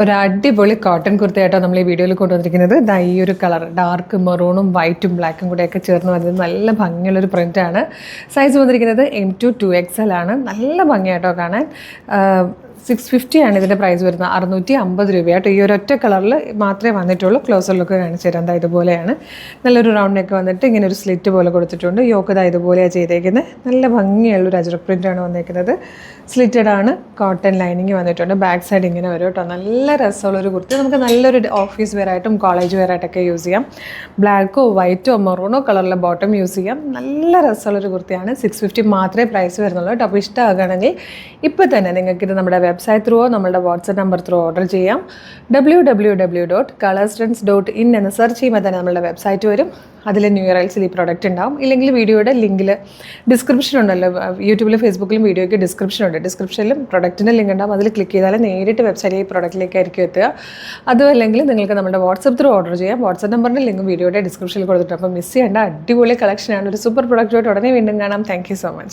ഒരു അടിപൊളി കോട്ടൺ കുർത്തയായിട്ടോ നമ്മൾ ഈ വീഡിയോയിൽ കൊണ്ടുവന്നിരിക്കുന്നത്. ഈ ഒരു കളർ ഡാർക്ക് മെറൂണും വൈറ്റും ബ്ലാക്കും കൂടെയൊക്കെ ചേർന്ന് വന്നത് നല്ല ഭംഗിയുള്ളൊരു പ്രിൻ്റാണ്. സൈസ് വന്നിരിക്കുന്നത് M2 2XL ആണ്. നല്ല ഭംഗിയായിട്ടോ കാണാൻ. 650 ആണ് ഇതിൻ്റെ പ്രൈസ് വരുന്നത്. 650 രൂപയായിട്ട് ഈ ഒരു ഒറ്റ കളറിൽ മാത്രമേ വന്നിട്ടുള്ളൂ. ക്ലോസർ ലുക്ക് കാണിച്ചു തരാം. ഇതുപോലെയാണ് നല്ലൊരു റൗണ്ട് നെക്ക് വന്നിട്ട് ഇങ്ങനെ ഒരു സ്ലിറ്റ് പോലെ കൊടുത്തിട്ടുണ്ട്. യോക്ക് ഇതുപോലെയാണ് ചെയ്തേക്കുന്നത്. നല്ല ഭംഗിയുള്ളൊരു അജ്രക് പ്രിൻ്റാണ് വന്നേക്കുന്നത്. സ്ലിറ്റഡ് ആണ്. കോട്ടൺ ലൈനിങ് വന്നിട്ടുണ്ട്. ബാക്ക് സൈഡ് ഇങ്ങനെ വരും കേട്ടോ. നല്ല രസമുള്ളൊരു കുർത്തി. നമുക്ക് നല്ലൊരു ഓഫീസ് വെയർ ആയിട്ടും കോളേജ് വെയർ ആയിട്ടൊക്കെ യൂസ് ചെയ്യാം. ബ്ലാക്കോ വൈറ്റോ മെറൂണോ കളറിലെ ബോട്ടം യൂസ് ചെയ്യാം. നല്ല രസമുള്ളൊരു കുർത്തിയാണ്. 650 മാത്രമേ പ്രൈസ് വരുന്നുള്ളൂ കേട്ടോ. അപ്പോൾ ഇഷ്ടമാകുകയാണെങ്കിൽ ഇപ്പോൾ തന്നെ നിങ്ങൾക്കിത് നമ്മുടെ വെബ്സൈറ്റ് ത്രൂവോ നമ്മളുടെ വാട്സപ്പ് നമ്പർ ത്രൂ ഓർഡർ ചെയ്യാം. www.colorstrends.in എന്ന് സെർച്ച് ചെയ്യുമ്പോൾ തന്നെ നമ്മളുടെ വെബ്സൈറ്റ് വരും. അതിൽ ന്യൂ ഇയർ റൈൽസിൽ ഈ പ്രോഡക്റ്റ് ഉണ്ടാവും. ഇല്ലെങ്കിൽ വീഡിയോയുടെ ലിങ്കിൽ ഡിസ്ക്രിപ്ഷൻ ഉണ്ടല്ലോ, യൂട്യൂബിലും ഫേസ്ബുക്കിലും വീഡിയോയ്ക്ക് ഡിസ്ക്രിപ്ഷൻ ഉണ്ട്. ഡിസ്ക്രിപ്ഷനിലും പ്രൊഡക്റ്റിൻ്റെ ലിങ്ക് ഉണ്ടാവും. അതിൽ ക്ലിക്ക് ചെയ്താൽ നേരിട്ട് വെബ്സൈറ്റിൽ ഈ പ്രൊഡക്റ്റിലേക്കായിരിക്കും എത്തുക. അതും അല്ലെങ്കിൽ നിങ്ങൾക്ക് നമ്മുടെ വാട്സപ്പ് ത്രൂ ഓർഡർ ചെയ്യാം. വാട്സപ്പ് നമ്പറിൻ്റെ ലിങ്ക് വീഡിയോയുടെ ഡിസ്ക്രിപ്ഷനിൽ കൊടുത്തിട്ടുണ്ട്. അപ്പോൾ മിസ് ചെയ്യേണ്ട അടിപൊളി കളക്ഷനാണ്. ഒരു സൂപ്പർ പ്രൊഡക്റ്റുമായിട്ട് ഉടനെ വീണ്ടും കാണാം. Thank you so much.